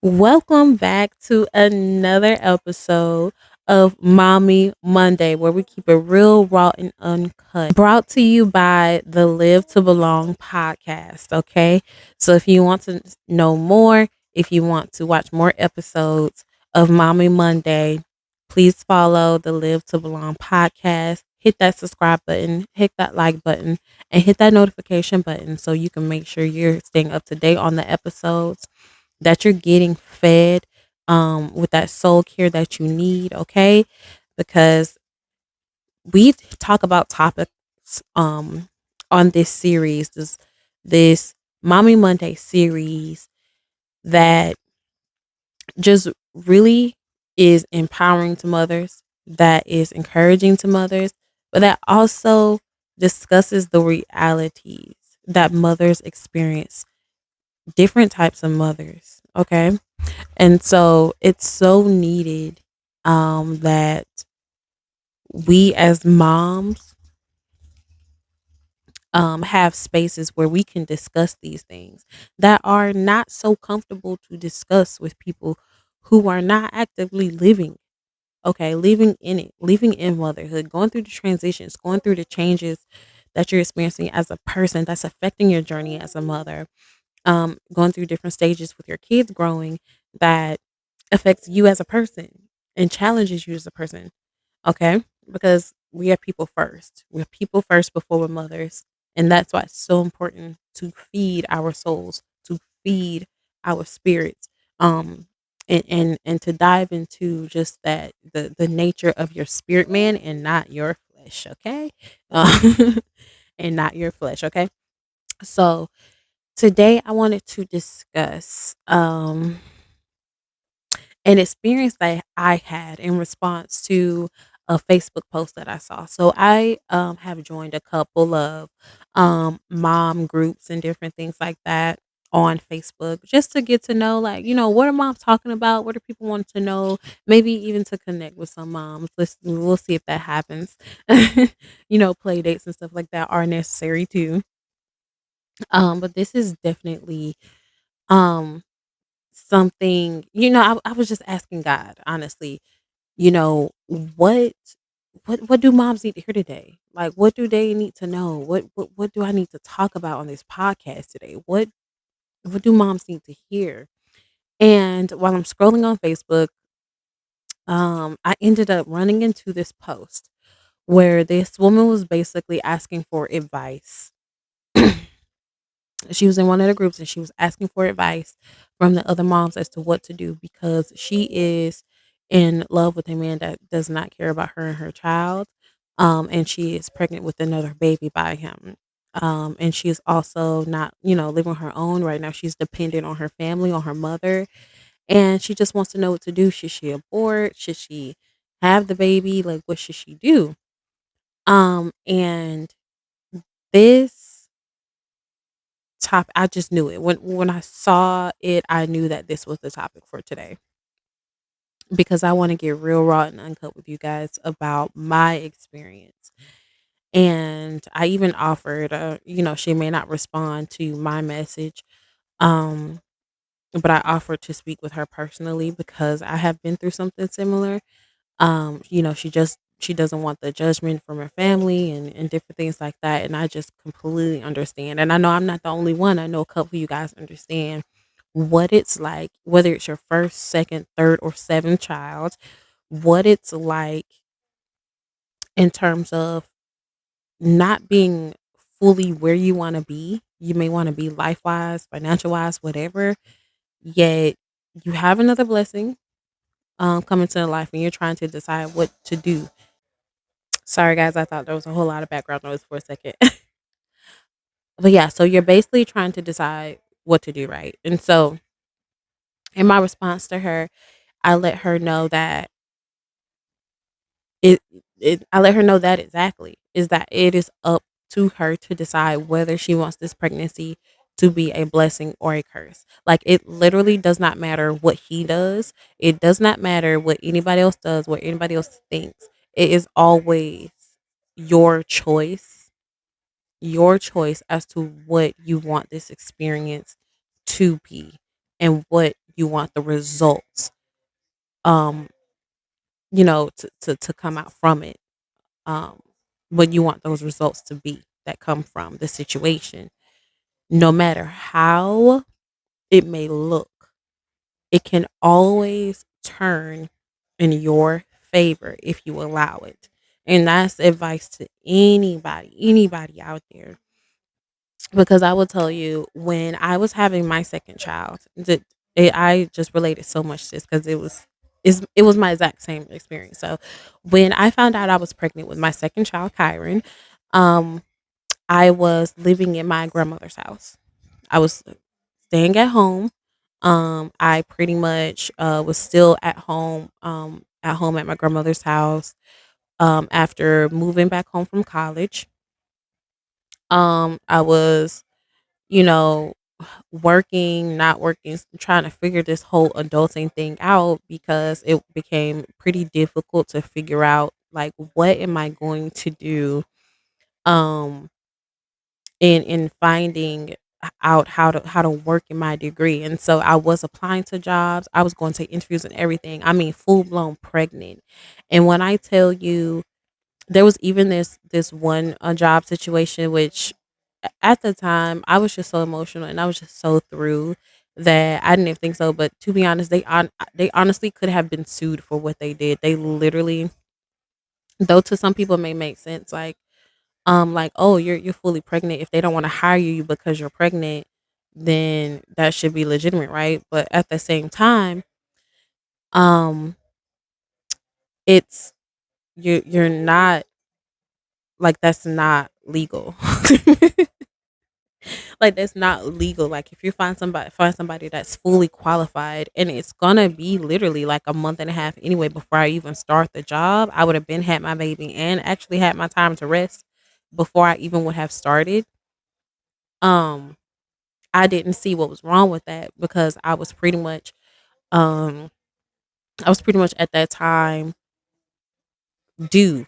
Welcome back to another episode of Mommy Monday, where we keep it real, raw, and uncut. Brought to you by the Live to Belong podcast. Okay. So if you want to know more, if you want to watch more episodes of Mommy Monday, please follow the Live to Belong podcast. Hit that subscribe button, hit that like button, and hit that notification button so you can make sure you're staying up to date on the episodes that you're getting fed with that soul care that you need, okay? Because we talk about topics on this series, this Mommy Monday series that just really is empowering to mothers, that is encouraging to mothers, but that also discusses the realities that mothers experience, different types of mothers, okay? And so it's so needed that we as moms have spaces where we can discuss these things that are not so comfortable to discuss with people who are not actively living, okay, living in it, living in motherhood, going through the transitions, going through the changes that you're experiencing as a person that's affecting your journey as a mother, going through different stages with your kids growing that affects you as a person and challenges you as a person. Okay. Because we are people first. We're people first before we're mothers. And that's why it's so important to feed our souls, to feed our spirits. Um and to dive into just that the nature of your spirit man and not your flesh, okay? And not your flesh, okay? So today I wanted to discuss an experience that I had in response to a Facebook post that I saw. So I have joined a couple of mom groups and different things like that on Facebook just to get to know, like, what are moms talking about? What do people want to know? Maybe even to connect with some moms. We'll see if that happens. Play dates and stuff like that are necessary too. But this is definitely um something, I was just asking God, honestly, you know, what what do moms need to hear today? Like, what do they need to know? What do I need to talk about on this podcast today? What do moms need to hear? And while I'm scrolling on Facebook, I ended up running into this post where this woman was basically asking for advice. She was in one of the groups and she was asking for advice from the other moms as to what to do because she is in love with a man that does not care about her and her child. And she is pregnant with another baby by him. And she is also not, living on her own right now. She's dependent on her family, on her mother, and she just wants to know what to do. Should she abort? Should she have the baby? Like, what should she do? And this top I just knew it. When I saw it, I knew that this was the topic for today because I want to get real raw and uncut with you guys about my experience. And I even offered, she may not respond to my message, um, but I offered to speak with her personally because I have been through something similar. She doesn't want the judgment from her family and different things like that. And I just completely understand. And I know I'm not the only one. I know a couple of you guys understand what it's like, whether it's your first, second, third, or seventh child, what it's like in terms of not being fully where you want to be. You may want to be life wise, financial wise, whatever, yet you have another blessing coming to life and you're trying to decide what to do. Sorry, guys. I thought there was a whole lot of background noise for a second. But yeah, so you're basically trying to decide what to do, right? And so, in my response to her, I let her know that it, I let her know that exactly is that it is up to her to decide whether she wants this pregnancy to be a blessing or a curse. Like, it literally does not matter what he does. It does not matter what anybody else does, what anybody else thinks. It is always your choice, your choice as to what you want this experience to be and what You want the results, um, you know, to come out from it. Um, what you want those results to be that come from the situation. No matter how it may look, it can always turn in your favor if you allow it. And that's advice to anybody out there. Because I will tell you, when I was having my second child, I just related so much to this because it was my exact same experience. So when I found out I was pregnant with my second child, Kyron, um, I was living in my grandmother's house. I was staying at home. I pretty much was still at home at my grandmother's house. After moving back home from college, I was, you know, working, not working, trying to figure this whole adulting thing out because it became pretty difficult to figure out like what am I going to do um in finding out how to work in my degree. And so I was applying to jobs, I was going to interviews and everything. I mean, full blown pregnant. And when I tell you, there was even this one job situation which at the time I was just so emotional and I was just so through that I didn't even think so. But to be honest, they honestly could have been sued for what they did. They literally, though to some people it may make sense, like, oh, you're fully pregnant. If they don't want to hire you because you're pregnant, then that should be legitimate, right? But at the same time, um, it's you're not, like, that's not legal. Like, that's not legal. Like, if you find somebody that's fully qualified, and it's gonna be literally like a month and a half anyway before I even start the job, I would have been had my baby and actually had my time to rest before I even would have started. Um, I didn't see what was wrong with that because um I was pretty much at that time due.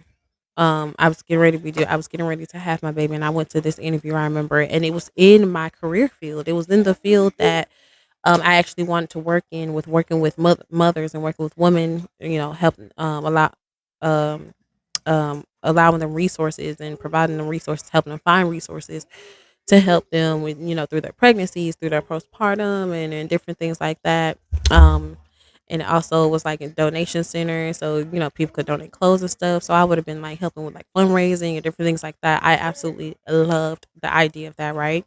I was getting ready to be due. I was getting ready to have my baby, and I went to this interview. I remember, and it was in my career field. It was in the field that I actually wanted to work in, with working with mothers and working with women. You know, helping um, allowing them resources and providing them resources, helping them find resources to help them with, through their pregnancies, through their postpartum, and different things like that. Um, and it also was like a donation center, so people could donate clothes and stuff. So I would have been like helping with like fundraising and different things like that. I absolutely loved the idea of that, right?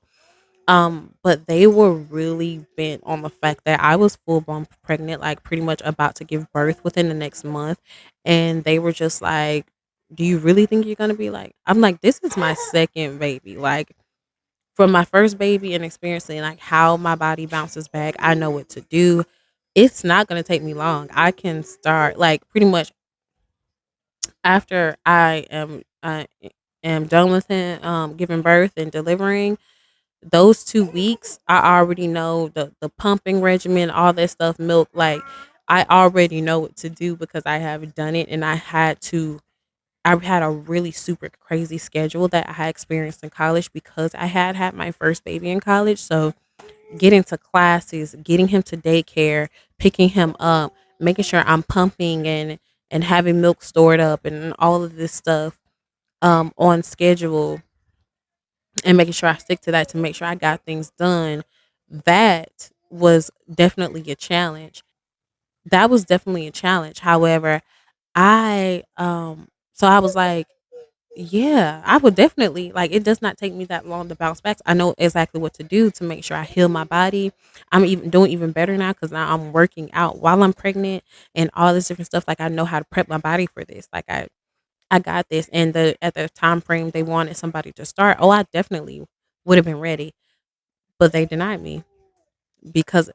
But they were really bent on the fact that I was full blown pregnant, like pretty much about to give birth within the next month. And they were just like, do you really think you're gonna be like, I'm like, this is my second baby. Like, from my first baby and experiencing like how my body bounces back, I know what to do. It's not gonna take me long. I can start like pretty much after I am done with him giving birth and delivering. Those 2 weeks, I already know the pumping regimen, all that stuff, milk. Like, I already know what to do because I have done it, and I had a really super crazy schedule that I had experienced in college because I had my first baby in college. So getting to classes, getting him to daycare, picking him up, making sure I'm pumping and having milk stored up and all of this stuff on schedule, and making sure I stick to that to make sure I got things done. That was definitely a challenge. That was definitely a challenge. However, so I was like, yeah, I would definitely, like, it does not take me that long to bounce back. I know exactly what to do to make sure I heal my body. I'm even doing even better now because now I'm working out while I'm pregnant and all this different stuff. Like, I know how to prep my body for this. Like, I got this. And at the time frame they wanted somebody to start, oh, I definitely would have been ready, but they denied me because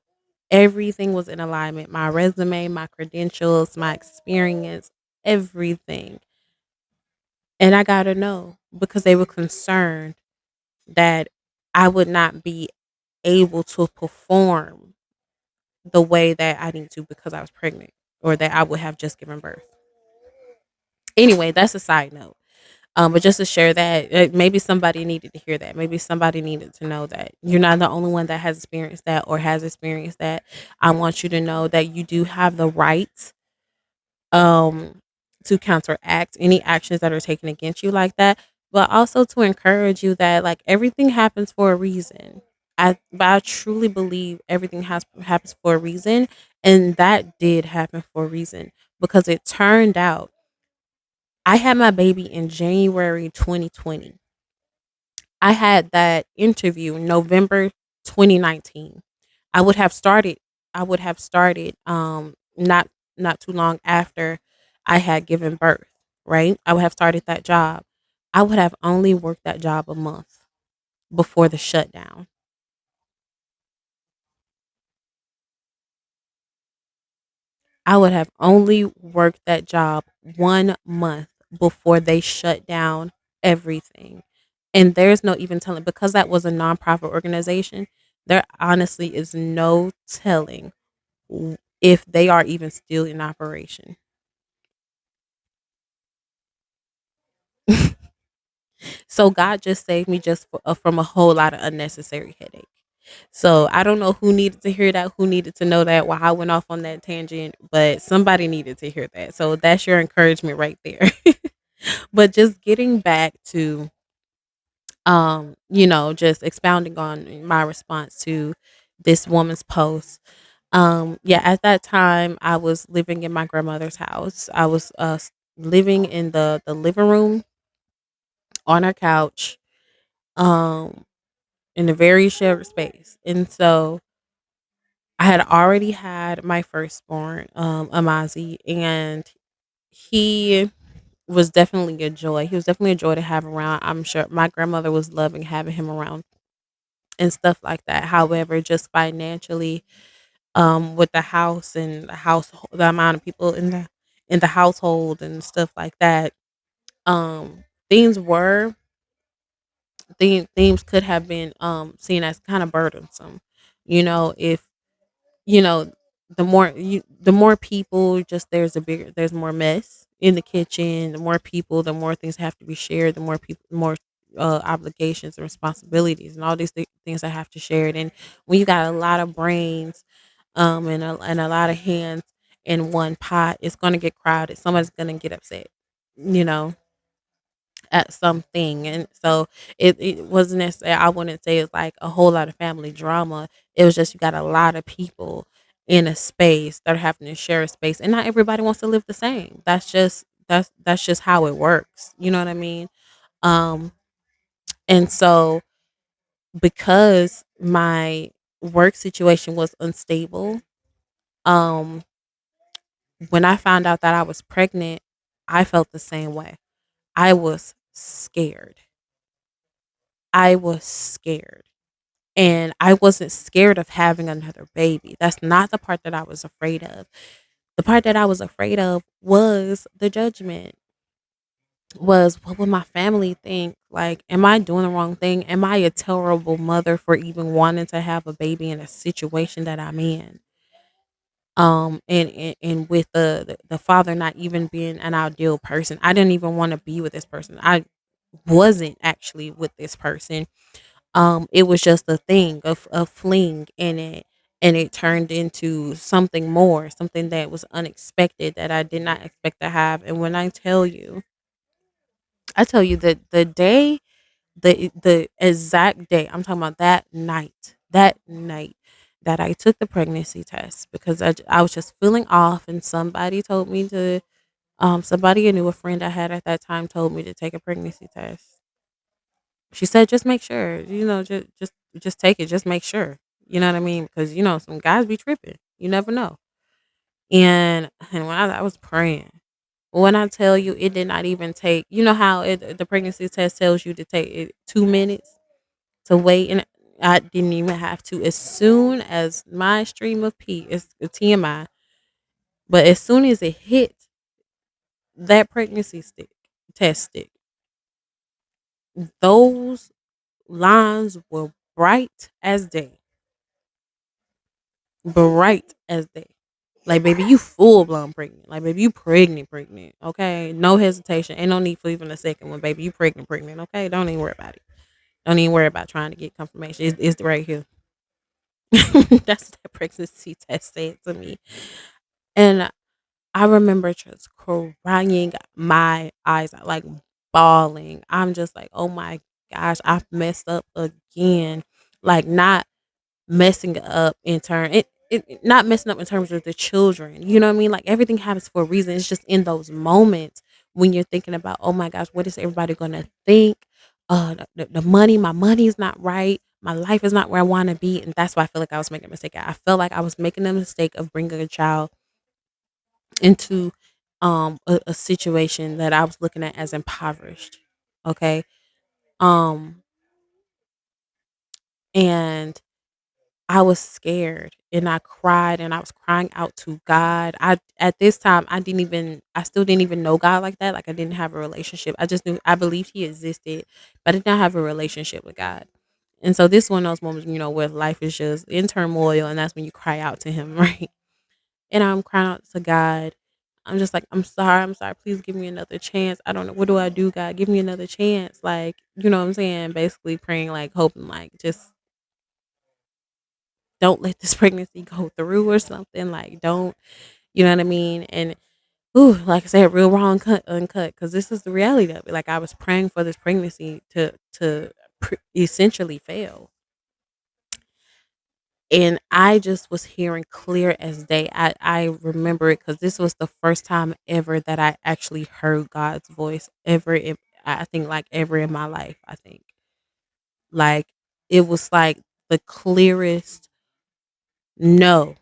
everything was in alignment. My resume, my credentials, my experience, everything. And I got to know because they were concerned that I would not be able to perform the way that I need to because I was pregnant or that I would have just given birth. Anyway, that's a side note. But just to share that, maybe somebody needed to hear that. Maybe somebody needed to know that you're not the only one that has experienced that or has experienced that. I want you to know that you do have the right um to counteract any actions that are taken against you like that, but also to encourage you that like everything happens for a reason. I truly believe everything has happens for a reason, and that did happen for a reason because it turned out I had my baby in January 2020. I had that interview in November 2019. I would have started not too long after I had given birth, right? I would have started that job. I would have only worked that job a month before the shutdown. I would have only worked that job 1 month before they shut down everything. And there's no even telling because that was a nonprofit organization, there honestly is no telling if they are even still in operation. So God just saved me from a whole lot of unnecessary headache. So I don't know who needed to hear that, who needed to know that while I went off on that tangent, but somebody needed to hear that. So that's your encouragement right there. But just getting back to just expounding on my response to this woman's post. Yeah, at that time I was living in my grandmother's house. I was living in the living room on her couch, um, in a very shared space. And so I had already had my firstborn, Amazi, and he was definitely a joy. He was definitely a joy to have around. I'm sure my grandmother was loving having him around and stuff like that. However, just financially, with the house and the amount of people in the household and stuff like that, things were themes could have been seen as kind of burdensome. If you know the more people, just there's more mess in the kitchen. The more people, the more things have to be shared. The more people, the more obligations and responsibilities and all these things that have to share it. And when you got a lot of brains, and a lot of hands in one pot, it's going to get crowded. Somebody's going to get upset, you know at something. And so it wasn't necessarily, I wouldn't say it's like a whole lot of family drama. It was just you got a lot of people in a space that are having to share a space, and not everybody wants to live the same. That's just how it works. You know what I mean? Um and so because my work situation was unstable, um when I found out that I was pregnant, I felt the same way. I was scared. I was scared. And I wasn't scared of having another baby. That's not the part that I was afraid of. The part that I was afraid of was the judgment. Was what would my family think? Like, am I doing the wrong thing? Am I a terrible mother for even wanting to have a baby in a situation that I'm in? And with the father not even being an ideal person. I didn't even want to be with this person. I wasn't actually with this person. It was just a thing of fling in it, and it turned into something more, something that was unexpected that I did not expect to have. And when I tell you that the exact day, I'm talking about that night that I took the pregnancy test, because I was just feeling off, and somebody told me to somebody I knew, a friend I had at that time, told me to take a pregnancy test. She said, "Just make sure, just take it, just make sure." You know what I mean? Because some guys be tripping. You never know. And when I was praying, when I tell you, it did not even take. You know how the pregnancy test tells you to take it 2 minutes to wait, and I didn't even have to. As soon as my stream of pee, it's a TMI, but as soon as it hit that pregnancy test stick, those lines were bright as day, bright as day. Like, baby, you full blown pregnant. Like, baby, you pregnant, pregnant. Okay, no hesitation. Ain't no need for even a second one, baby. You pregnant, pregnant. Okay, don't even worry about it. Don't even worry about trying to get confirmation. It's right here. That's what that pregnancy test said to me. And I remember just crying my eyes out, like bawling. I'm just like, oh my gosh, I've messed up again. Like, not messing up in turn not messing up in terms of the children. You know what I mean? Like, everything happens for a reason. It's just in those moments when you're thinking about, oh my gosh, what is everybody gonna think? The money, my money is not right. My life is not where I want to be, and that's why I feel like I was making a mistake. I felt like I was making the mistake of bringing a child into a situation that I was looking at as impoverished. Okay. Um and I was scared and I cried and I was crying out to God. I At this time I still didn't even know God like that. Like, I didn't have a relationship. I just knew I believed he existed, but I did not have a relationship with God. And so this one of those moments, where life is just in turmoil and that's when you cry out to him, right? And I'm crying out to God. I'm just like, I'm sorry, please give me another chance. I don't know. What do I do, God? Give me another chance. Like, you know what I'm saying? Basically praying, like hoping, like, just don't let this pregnancy go through or something. Like, don't, you know what I mean? And ooh, like I said, real wrong cut uncut, because this is the reality of it. Like, I was praying for this pregnancy to essentially fail. And I just was hearing clear as day. I remember it because this was the first time ever that I actually heard God's voice ever in, I think, like, ever in my life, I think. Like, it was like the clearest no.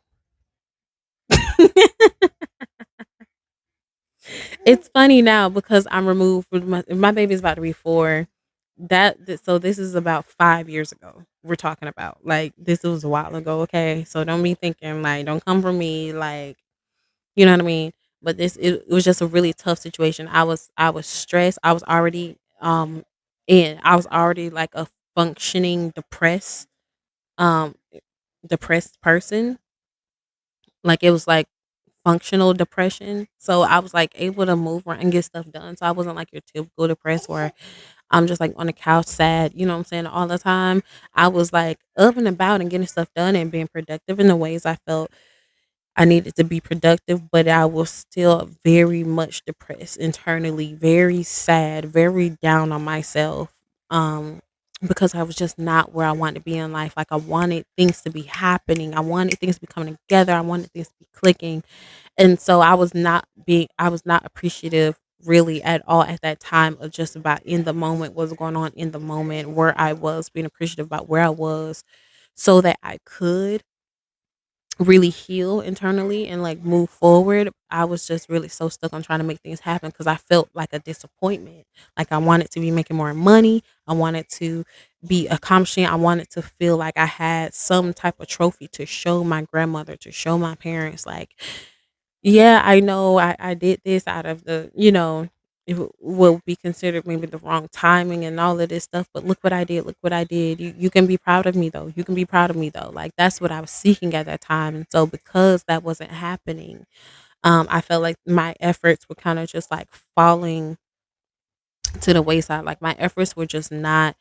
It's funny now because I'm removed from my baby's about to be 4. So this is about 5 years ago. We're talking about, like, this was a while ago, okay? So don't be thinking, like, don't come for me, like, you know what I mean? But it was just a really tough situation. I was stressed. I was already like a functioning um depressed person. Like, it was like functional depression. So I was like able to move around and get stuff done. So I wasn't like your typical depressed where I'm just like on the couch sad, you know what I'm saying, all the time. I was like up and about and getting stuff done and being productive in the ways I felt I needed to be productive, but I was still very much depressed internally, very sad, very down on myself. Um, because I was just not where I wanted to be in life. Like, I wanted things to be happening. I wanted things to be coming together. I wanted things to be clicking. And so I was not appreciative really at all at that time of just about in the moment, what's going on in the moment, where I was, being appreciative about where I was so that I could really heal internally and like move forward. I was just really so stuck on trying to make things happen because I felt like a disappointment. Like, I wanted to be making more money. I wanted to be accomplishing. I wanted to feel like I had some type of trophy to show my grandmother, to show my parents, like, yeah, I know I did this out of it will be considered maybe the wrong timing and all of this stuff, but look what I did, look what I did. You can be proud of me though. You can be proud of me though. Like, that's what I was seeking at that time. And so because that wasn't happening, I felt like my efforts were kind of just like falling to the wayside. Like, my efforts were just not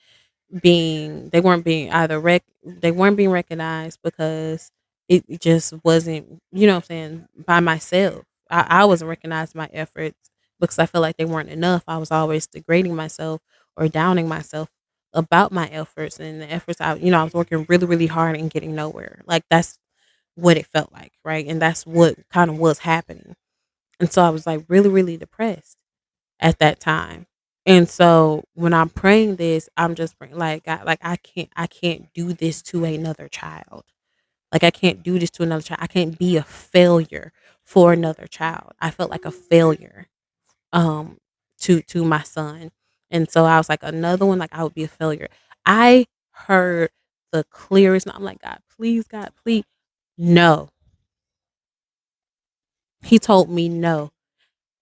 they weren't being they weren't being recognized because it just wasn't, what I'm saying, by myself. I wasn't recognizing my efforts because I felt like they weren't enough. I was always degrading myself or downing myself about my efforts and the efforts I was working really, really hard and getting nowhere. Like, that's what it felt like, right? And that's what kind of was happening. And so I was like really, really depressed at that time. And so when I'm praying this, I'm just praying like, God, like, I can't do this to another child. Like, I can't do this to another child. I can't be a failure for another child. I felt like a failure um to my son. And so I was like, another one, like, I would be a failure. I heard the clearest, I'm like, God, please. No. He told me no.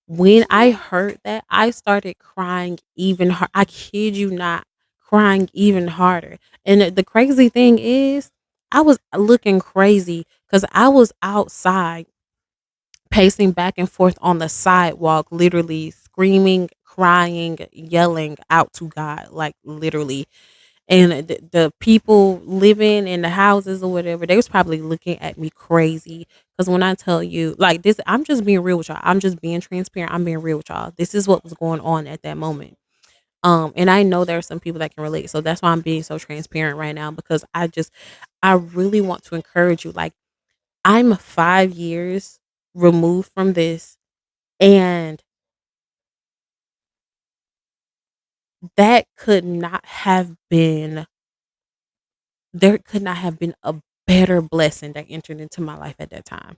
When I heard that, I started crying even hard. I kid you not, crying even harder. And the crazy thing is, I was looking crazy because I was outside. pacing back and forth on the sidewalk, literally screaming, crying, yelling out to God, like literally. And the people living in the houses or whatever, they was probably looking at me crazy. Because when I tell you, like this, I'm just being real with y'all. I'm just being transparent. I'm being real with y'all. This is what was going on at that moment. And I know there are some people that can relate. So that's why I'm being so transparent right now because I really want to encourage you. Like, I'm 5 years removed from this, and that could not have been there could not have been a better blessing that entered into my life at that time.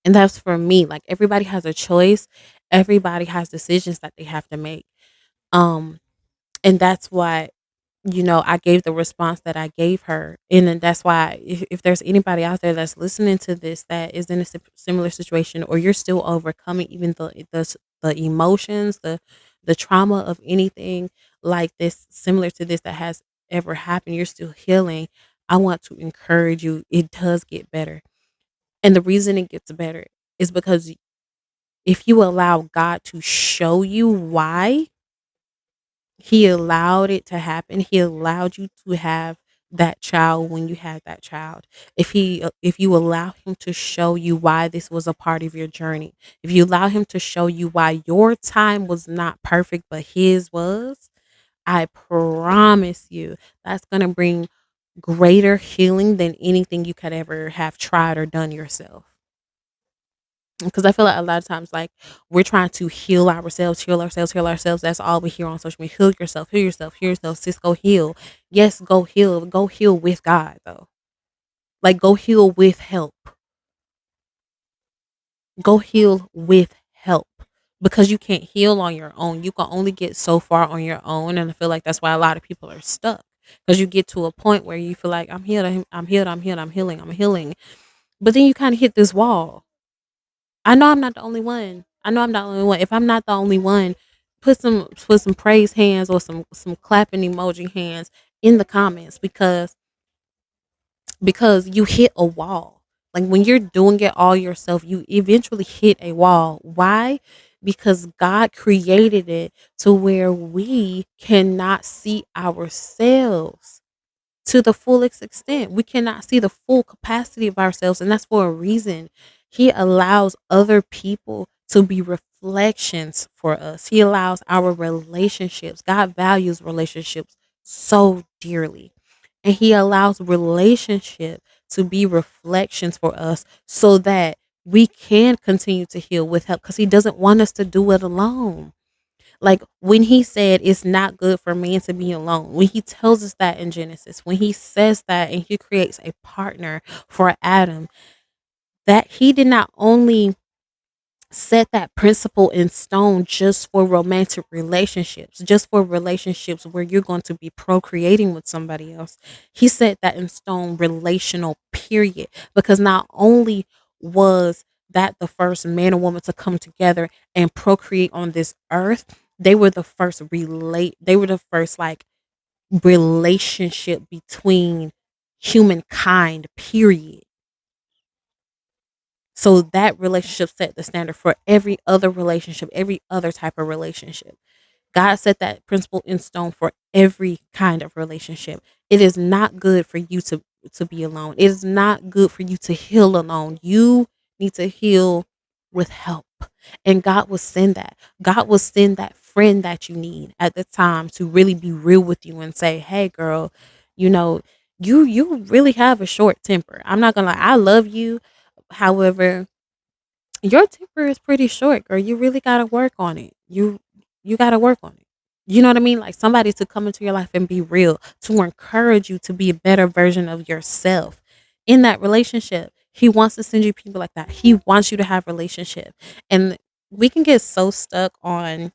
And that's for me. Like, everybody has a choice. Everybody has decisions that they have to make. Um, and that's why, I gave the response that I gave her. And then that's why if there's anybody out there that's listening to this that is in a similar situation, or you're still overcoming even the emotions, the trauma of anything like this, similar to this that has ever happened, you're still healing. I want to encourage you. It does get better. And the reason it gets better is because if you allow God to show you why he allowed it to happen. He allowed you to have that child when you had that child. If you allow him to show you why this was a part of your journey, if you allow him to show you why your time was not perfect but his was, I promise you that's going to bring greater healing than anything you could ever have tried or done yourself. Because I feel like a lot of times, like, we're trying to heal ourselves, heal ourselves, heal ourselves. That's all we hear on social media. Heal yourself, heal yourself, heal yourself. Sis, go heal. Yes, go heal with God though. Like, go heal with help. Go heal with help. Because you can't heal on your own. You can only get so far on your own, and I feel like that's why a lot of people are stuck. Because you get to a point where you feel like I'm healed, I'm healed, I'm healed, I'm healing, I'm healing. But then you kind of hit this wall. I know I'm not the only one. I know I'm not the only one. If I'm not the only one, put some praise hands or some clapping emoji hands in the comments because you hit a wall. Like, when you're doing it all yourself, you eventually hit a wall. Why? Because God created it to where we cannot see ourselves to the fullest extent. We cannot see the full capacity of ourselves, and that's for a reason. He allows other people to be reflections for us. He allows our relationships. God values relationships so dearly. And he allows relationship to be reflections for us so that we can continue to heal with help because he doesn't want us to do it alone. Like, when he said it's not good for man to be alone, when he tells us that in Genesis, when he says that and he creates a partner for Adam, that he did not only set that principle in stone just for romantic relationships, just for relationships where you're going to be procreating with somebody else. He set that in stone relational period because not only was that the first man and woman to come together and procreate on this earth, they were the first like relationship between humankind period. So that relationship set the standard for every other relationship, every other type of relationship. God set that principle in stone for every kind of relationship. It is not good for you to be alone. It is not good for you to heal alone. You need to heal with help. And God will send that. God will send that friend that you need at the time to really be real with you and say, "Hey girl, you know, you really have a short temper. I'm not going to lie. I love you. However, your temper is pretty short, girl. You really gotta work on it. You gotta work on it. You know what I mean? Like, somebody to come into your life and be real, to encourage you to be a better version of yourself in that relationship. He wants to send you people like that. He wants you to have relationship. And we can get so stuck on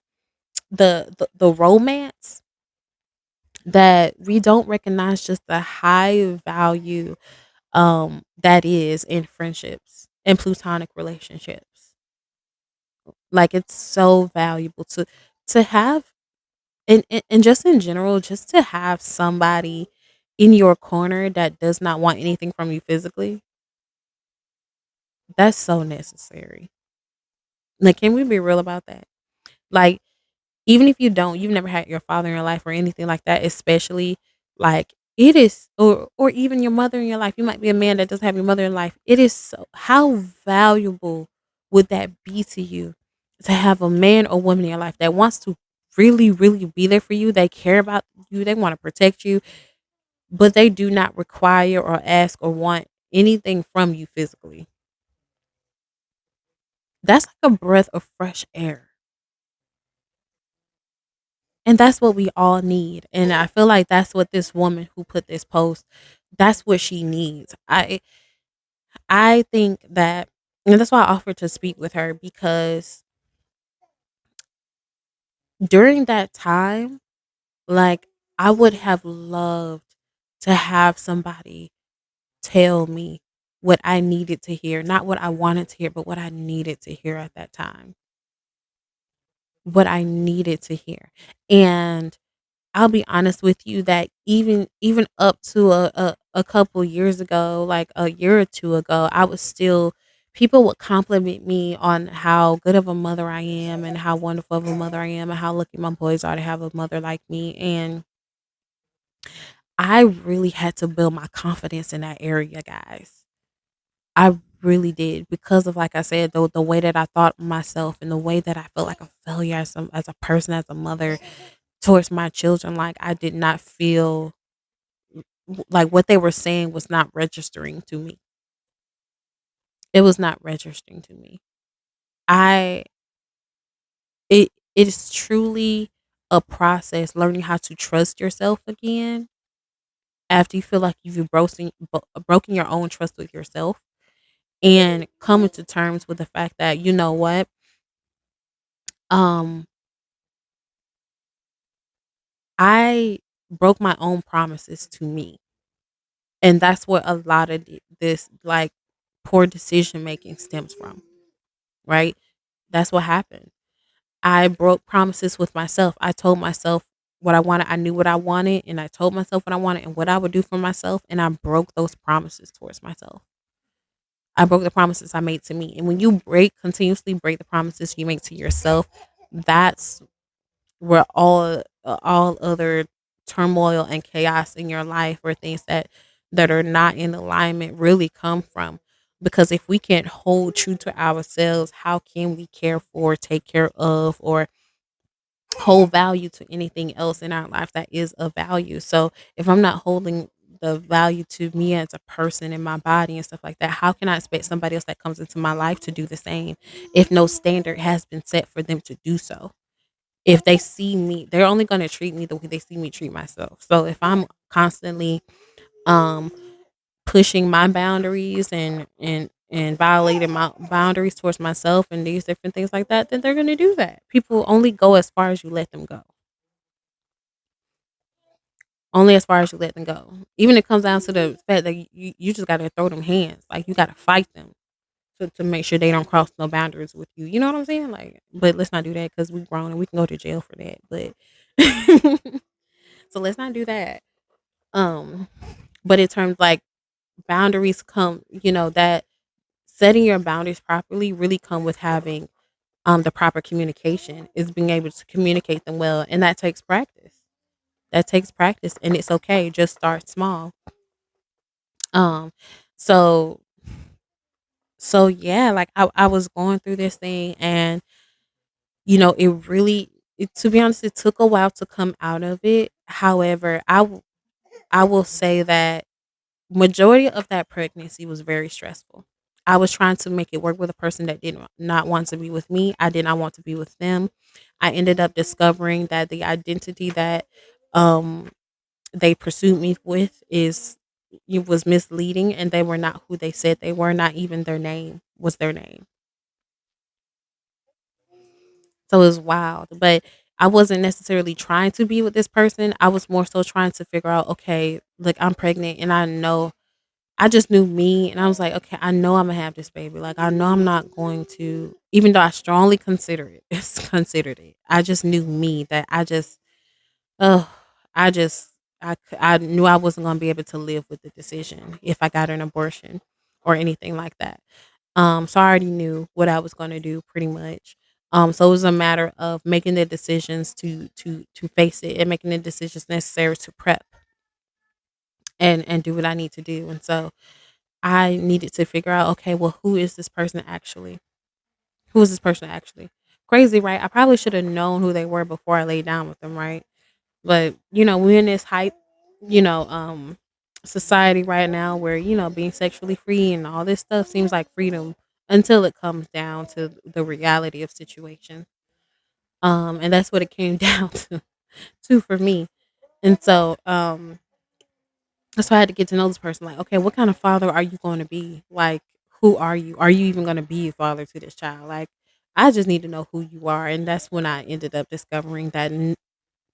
the romance that we don't recognize just the high value that is in friendships and platonic relationships. Like, it's so valuable to have, and just in general, just to have somebody in your corner that does not want anything from you physically. That's so necessary. Like, can we be real about that? Like, even if you don't, you've never had your father in your life or anything like that, especially like it is, or even your mother in your life. You might be a man that doesn't have your mother in life. It is so, how valuable would that be to you to have a man or woman in your life that wants to really, really be there for you? They care about you, they want to protect you, but they do not require or ask or want anything from you physically. That's like a breath of fresh air. And that's what we all need. And I feel like that's what this woman who put this post, that's what she needs. I think that, and that's why I offered to speak with her, because during that time, like, I would have loved to have somebody tell me what I needed to hear, not what I wanted to hear, but what I needed to hear at that time. What I needed to hear. And I'll be honest with you that even up to a couple years ago, like a year or two ago, I was still, people would compliment me on how good of a mother I am and how wonderful of a mother I am and how lucky my boys are to have a mother like me. And I really had to build my confidence in that area, guys. I really did, because of, like I said, the way that I thought of myself and the way that I felt like a failure as a person, as a mother towards my children. Like, I did not feel like what they were saying was not registering to me. It was not registering to me. I it is truly a process learning how to trust yourself again after you feel like you've broken your own trust with yourself, and coming to terms with the fact that, you know what, um I broke my own promises to me, and that's what a lot of this, like, poor decision making stems from, right? That's what happened. I broke promises with myself. I told myself what I wanted. I knew what I wanted, and I told myself what I wanted and what I would do for myself, and I broke those promises towards myself. I broke the promises I made to me. And when you continuously break the promises you make to yourself, that's where all other turmoil and chaos in your life, or things that are not in alignment, really come from. Because if we can't hold true to ourselves, how can we care for, take care of, or hold value to anything else in our life that is of value? So if I'm not holding the value to me as a person in my body and stuff like that, how can I expect somebody else that comes into my life to do the same if no standard has been set for them to do so? If they see me, they're only going to treat me the way they see me treat myself. So if I'm constantly um pushing my boundaries and violating my boundaries towards myself and these different things like that, then they're going to do that. People only go as far as you let them go. Only as far as you let them go. Even it comes down to the fact that you just got to throw them hands. Like, you got to fight them to make sure they don't cross no boundaries with you. You know what I'm saying? Like, but let's not do that because we grown and we can go to jail for that. But so let's not do that. Um, but in terms, like, boundaries come, that setting your boundaries properly really come with having the proper communication, is being able to communicate them well, and that takes practice. That takes practice, and it's okay. Just start small. Um, so yeah, like, I was going through this thing, and it really, to be honest, it took a while to come out of it. However, I will say that majority of that pregnancy was very stressful. I was trying to make it work with a person that did not want to be with me. I did not want to be with them. I ended up discovering that the identity that um they pursued me with is it was misleading, and they were not who they said they were. Not even their name was their name. So it was wild. But I wasn't necessarily trying to be with this person. I was more so trying to figure out, okay, look, I'm pregnant, and I just knew me, and I was like, okay, I know I'm gonna have this baby. Like, I know I'm not going to, even though I strongly consider it, considered it. I just knew me that oh, I just, I knew I wasn't gonna be able to live with the decision if I got an abortion or anything like that. So I already knew what I was going to do pretty much. So it was a matter of making the decisions to face it and making the decisions necessary to prep and do what I need to do. And so I needed to figure out, okay, well, who is this person actually? Who is this person actually? Crazy, right? I probably should have known who they were before I laid down with them, right? But we're in this hype, you know, um, society right now where being sexually free and all this stuff seems like freedom until it comes down to the reality of situation. And that's what it came down to for me. And so I had to get to know this person. Like, okay, what kind of father are you going to be? Like, who are you? Are you even going to be a father to this child? Like, I just need to know who you are. And that's when I ended up discovering that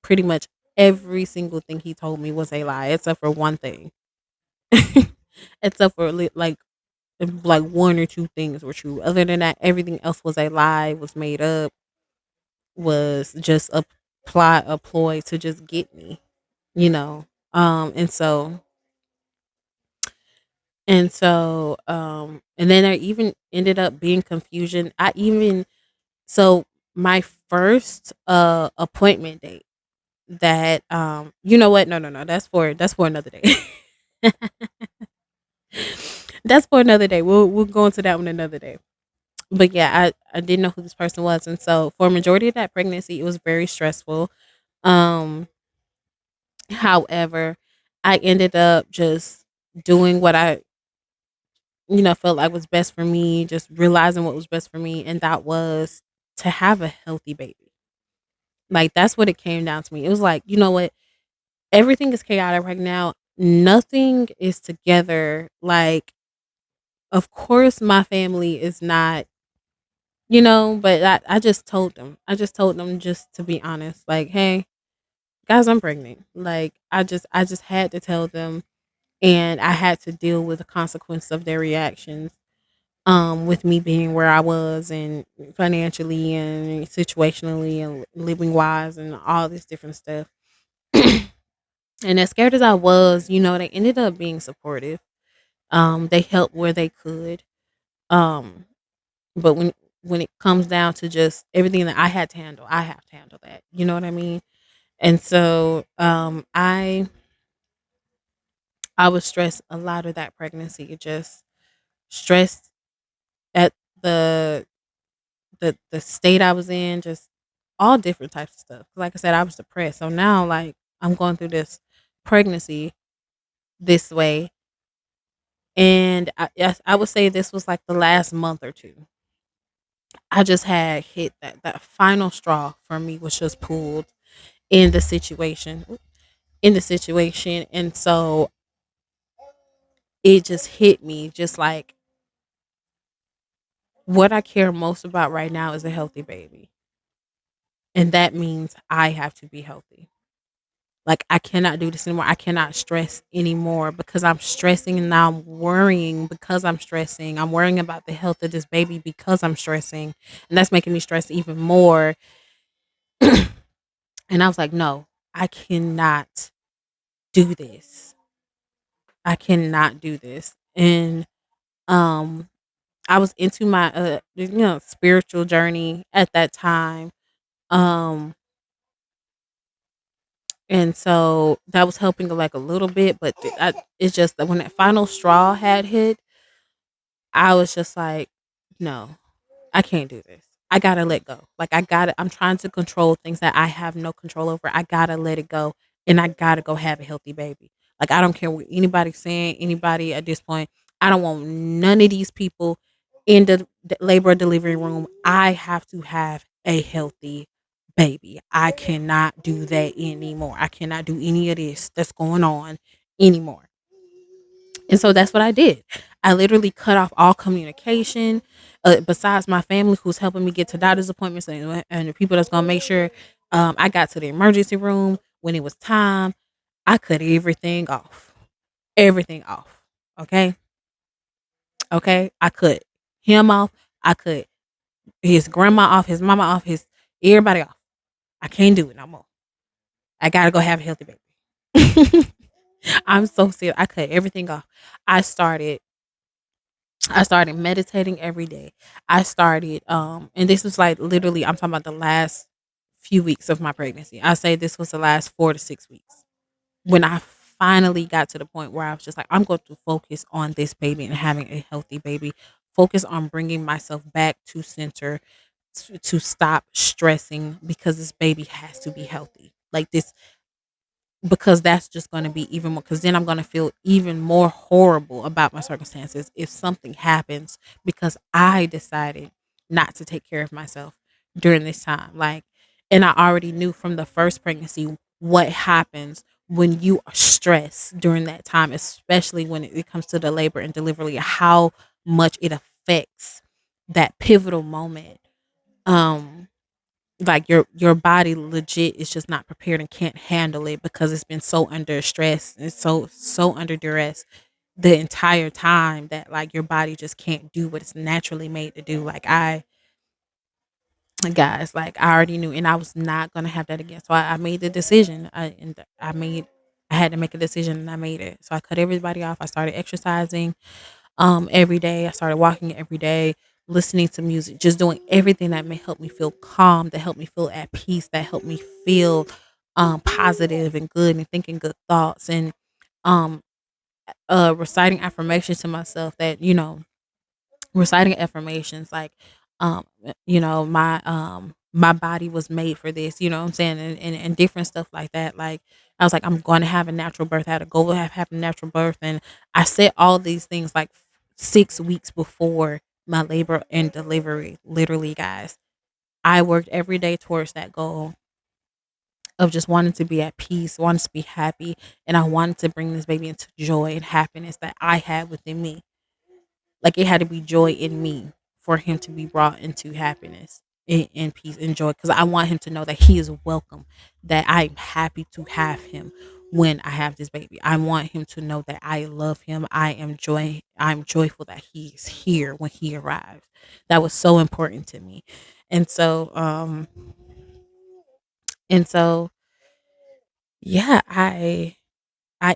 pretty much every single thing he told me was a lie, except for one thing. Except for like one or two things were true. Other than that, everything else was a lie, was made up, was just a plot, a ploy to just get me, you know. And and then there even ended up being confusion. I even so my first appointment date that you know what? No. That's for another day. That's for another day. We'll go into that one another day. But yeah, I didn't know who this person was, and so for a majority of that pregnancy, it was very stressful. Um, However, I ended up just doing what I felt like was best for me, just realizing what was best for me, and that was to have a healthy baby. Like that's what it came down to me. It was like, you know what? Everything is chaotic right now. Nothing is together. Like, of course, my family is not, but I just told them. I just told them just to be honest. Like, hey, guys, I'm pregnant. Like, I just had to tell them, and I had to deal with the consequence of their reactions. With me being where I was and financially and situationally and living wise and all this different stuff. And as scared as I was, they ended up being supportive. They helped where they could. Um, but when it comes down to just everything that I had to handle, I have to handle that. You know what I mean? And so I was stressed a lot of that pregnancy, just stressed at the the state I was in, just all different types of stuff. Like I said, I was depressed. So now like I'm going through this pregnancy this way. And yes, I would say this was like the last month or two. I just had hit that final straw for me was just pulled in the situation. And so it just hit me just like what I care most about right now is a healthy baby. And that means I have to be healthy. Like I cannot do this anymore. I cannot stress anymore because I'm stressing and now I'm worrying because I'm stressing. I'm worrying about the health of this baby because I'm stressing. And that's making me stress even more. And I was like, no, I cannot do this. I cannot do this. And um I was into my spiritual journey at that time. Um and so that was helping like a little bit, but it's just that when that final straw had hit, I was just like, no, I can't do this. I gotta let go. Like I'm trying to control things that I have no control over. I gotta let it go and I gotta go have a healthy baby. Like I don't care what anybody's saying, anybody at this point. I don't want none of these people in the labor and delivery room. I have to have a healthy baby. I cannot do that anymore. I cannot do any of this that's going on anymore. And so that's what I did. I literally cut off all communication. Besides my family, who's helping me get to doctor's appointments and the people that's gonna make sure I got to the emergency room when it was time. I cut everything off. Everything off. Okay. Okay. I cut him off. I cut his grandma off, his mama off, his everybody off. I can't do it no more. I gotta go have a healthy baby. I'm so serious. I cut everything off. I started I started meditating every day. I started, and this was like literally, I'm talking about the last few weeks of my pregnancy. I say this was the last 4 to 6 weeks when I finally got to the point where I was just like, I'm going to focus on this baby and having a healthy baby, focus on bringing myself back to center, to stop stressing because this baby has to be healthy. Like this, because that's just going to be even more, because then I'm going to feel even more horrible about my circumstances if something happens because I decided not to take care of myself during this time. Like, and I already knew from the first pregnancy what happens when you are stressed during that time, especially when it comes to the labor and delivery, how much it affects that pivotal moment. um like your body legit is just not prepared and can't handle it because it's been so under stress, it's so under duress the entire time that like your body just can't do what it's naturally made to do. Like I guys, like I already knew, and I was not gonna have that again, so I made the decision. I had to make a decision, and I made it. So I cut everybody off. I started exercising every day. I started walking every day, listening to music, just doing everything that may help me feel calm, that help me feel at peace, that help me feel positive and good and thinking good thoughts, and um reciting affirmations to myself that, reciting affirmations like, my body was made for this, you know what I'm saying, and different stuff like that. Like I was like, I'm going to have a natural birth. I had to go have a natural birth, and I said all these things like 6 weeks before my labor and delivery. Literally, guys, I worked every day towards that goal of just wanting to be at peace, wanting to be happy, and I wanted to bring this baby into joy and happiness that I had within me. Like it had to be joy in me for him to be brought into happiness and peace and joy, because I want him to know that he is welcome, that I'm happy to have him when I have this baby. I want him to know that I love him. I'm joyful that he's here when he arrives. That was so important to me. And so and so yeah, I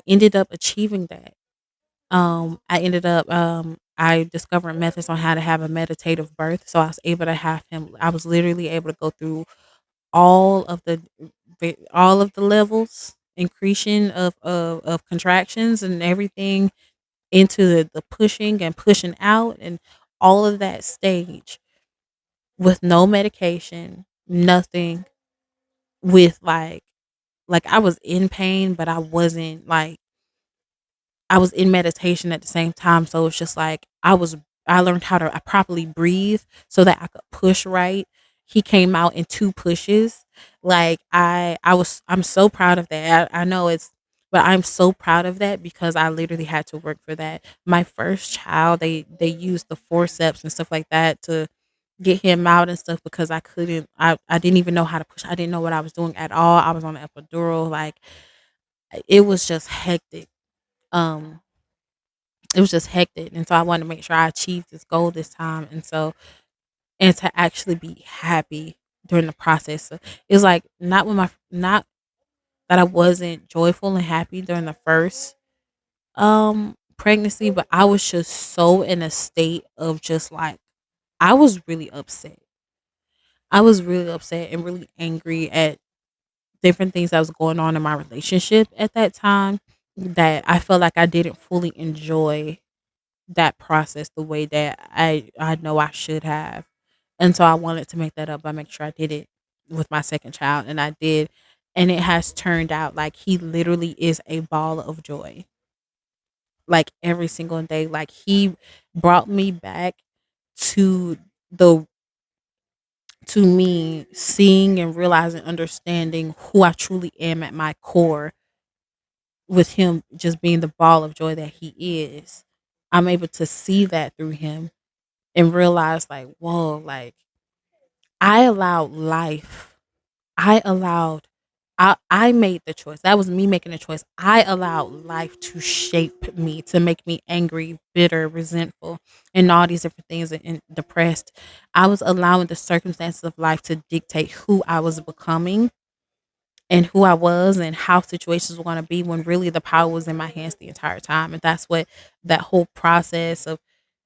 ended up achieving that. I discovered methods on how to have a meditative birth, so I was able to have him. I was literally able to go through all of all of the levels, increasing of contractions and everything, into the pushing and pushing out and all of that stage with no medication, nothing, with like I was in pain, but I wasn't like, I was in meditation at the same time. So it's just like I learned how to properly breathe so that I could push right. He came out in two pushes. Like I'm so proud of that. I know it's, but I'm so proud of that because I literally had to work for that. My first child, they used the forceps and stuff like that to get him out and stuff because I didn't even know how to push. I didn't know what I was doing at all. I was on an epidural. Like it was just hectic. Um it was just hectic, and so I wanted to make sure I achieved this goal this time, and so, and to actually be happy during the process. So it's like not that I wasn't joyful and happy during the first pregnancy, but I was just so in a state of just like, I was really upset. I was really upset and really angry at different things that was going on in my relationship at that time, that I felt like I didn't fully enjoy that process the way that I know I should have. And so I wanted to make that up by making sure I did it with my second child, and I did. And it has turned out like he literally is a ball of joy. Like every single day, like he brought me back to the to me seeing and realizing, understanding who I truly am at my core, with him just being the ball of joy that he is. I'm able to see that through him and realize like, whoa, like I allowed life. I allowed I made the choice. That was me making a choice. I allowed life to shape me, to make me angry, bitter, resentful, and all these different things, and depressed. I was allowing the circumstances of life to dictate who I was becoming and who I was and how situations were going to be, when really the power was in my hands the entire time. And that's what that whole process of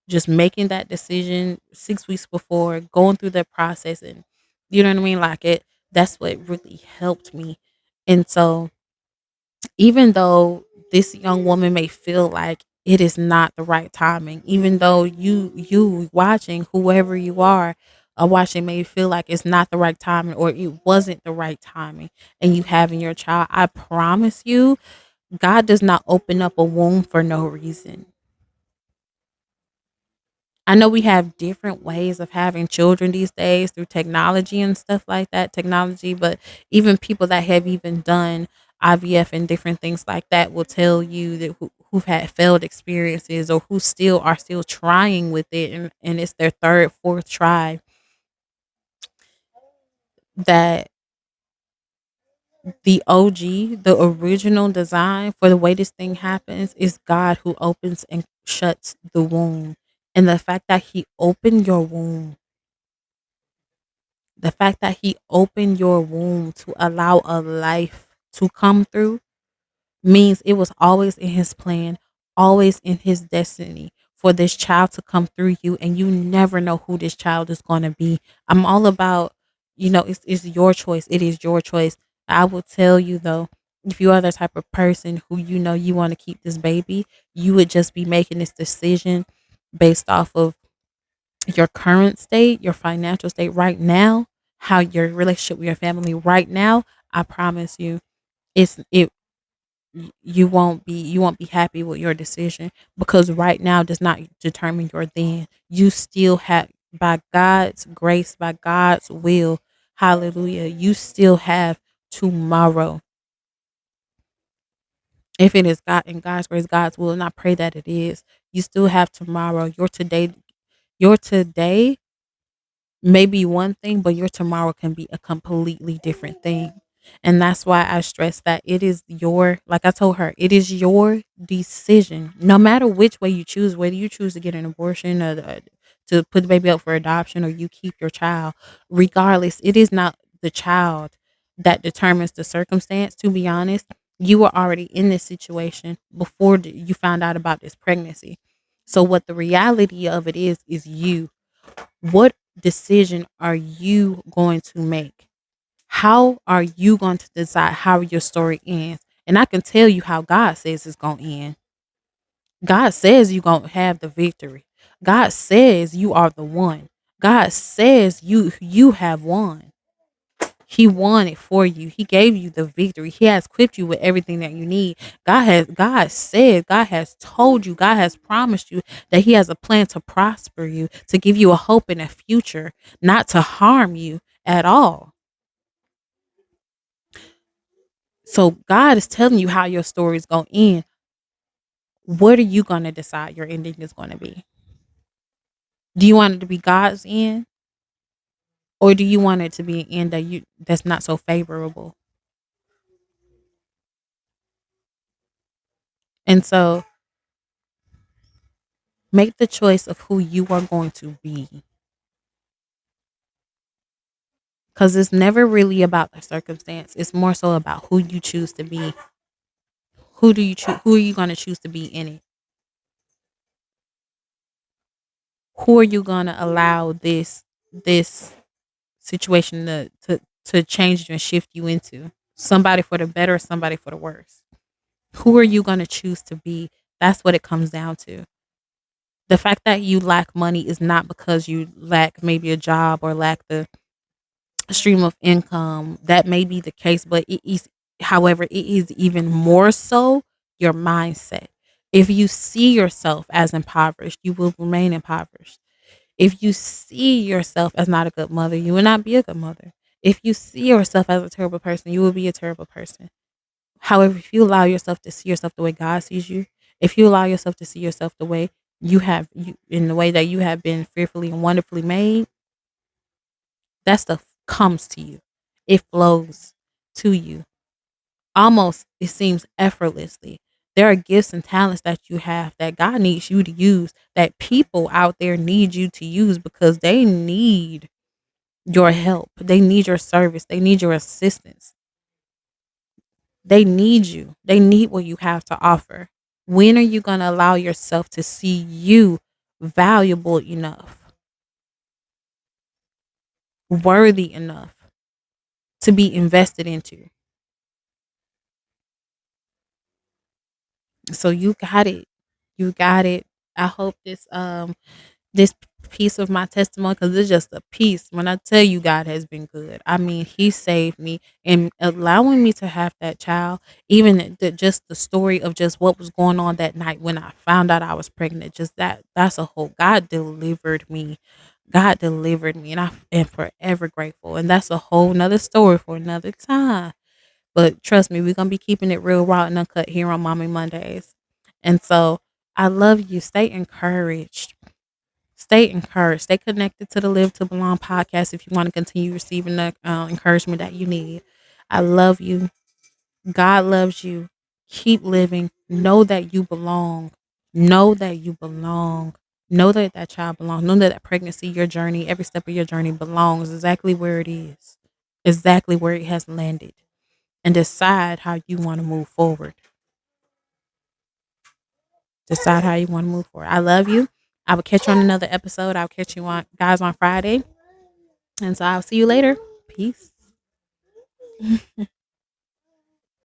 just making that decision 6 weeks before, going through the process, and you know what I mean? Like that's what really helped me. And so even though this young woman may feel like it is not the right timing, even though you watching, whoever you are watching, may feel like it's not the right timing or it wasn't the right timing, and you having your child, I promise you, God does not open up a womb for no reason. I know we have different ways of having children these days through technology and stuff like that, technology, but even people that have even done IVF and different things like that will tell you that who've had failed experiences or who still are still trying with it, and it's their third, fourth try, that the OG, the original design for the way this thing happens is God who opens and shuts the womb. And the fact that he opened your womb The fact that he opened your womb to allow a life to come through means it was always in his plan, always in his destiny for this child to come through you, and you never know who this child is going to be. I'm all about, it's your choice. It is your choice. I will tell you though, if you are the type of person who you want to keep this baby, you would just be making this decision based off of your current state, your financial state right now, how your relationship with your family right now, I promise you, it's it you won't be happy with your decision, because right now does not determine your then. You still have, by God's grace, by God's will, hallelujah, you still have tomorrow. If it is God and God's grace, God's will, and I pray that it is, you still have tomorrow. Your today may be one thing, but your tomorrow can be a completely different thing. And that's why I stress that it is like I told her, it is your decision. No matter which way you choose, whether you choose to get an abortion or to put the baby up for adoption or you keep your child, regardless, it is not the child that determines the circumstance. To be honest, you were already in this situation before you found out about this pregnancy. So, what the reality of it is you. What decision are you going to make? How are you going to decide how your story ends? And I can tell you how God says it's going to end. God says you're going to have the victory. God says you are the one. God says you have won. He won it for you. He gave you the victory. He has equipped you with everything that you need. God has told you, God has promised you that he has a plan to prosper you, to give you a hope and a future, not to harm you at all. So God is telling you how your story is going to end. What are you going to decide your ending is going to be? Do you want it to be God's end, or do you want it to be an end that's not so favorable? And so make the choice of who you are going to be, because it's never really about the circumstance. It's more so about who you choose to be. Who are you going to choose to be in it? Who are you going to allow this situation to change you and shift you into? Somebody for the better, somebody for the worse. Who are you going to choose to be? That's what it comes down to. The fact that you lack money is not because you lack maybe a job or lack the stream of income. That may be the case, but however, it is even more so your mindset. If you see yourself as impoverished, you will remain impoverished. If you see yourself as not a good mother, you will not be a good mother. If you see yourself as a terrible person, you will be a terrible person. However, if you allow yourself to see yourself the way God sees you, if you allow yourself to see yourself the way in the way that you have been fearfully and wonderfully made, that stuff comes to you. It flows to you. Almost, it seems effortlessly. There are gifts and talents that you have that God needs you to use, that people out there need you to use, because they need your help. They need your service. They need your assistance. They need you. They need what you have to offer. When are you going to allow yourself to see you valuable enough, worthy enough to be invested into. So you got it. You got it. I hope this piece of my testimony, because it's just a piece. When I tell you God has been good, I mean He saved me and allowing me to have that child. Even just the story of just what was going on that night when I found out I was pregnant. Just that's a whole God delivered me. God delivered me, and I am forever grateful. And that's a whole nother story for another time. But trust me, we're gonna be keeping it real raw and uncut here on Mommy Mondays. And so I love you. Stay encouraged. Stay encouraged. Stay connected to the Live to Belong podcast if you want to continue receiving the encouragement that you need. I love you. God loves you. Keep living. Know that you belong. Know that you belong. Know that that child belongs. Know that that pregnancy, your journey, every step of your journey belongs exactly where it is, exactly where it has landed, and decide how you want to move forward. Decide how you want to move forward. I love you. I will catch you on another episode. I'll catch you on guys on Friday. And so I'll see you later. Peace.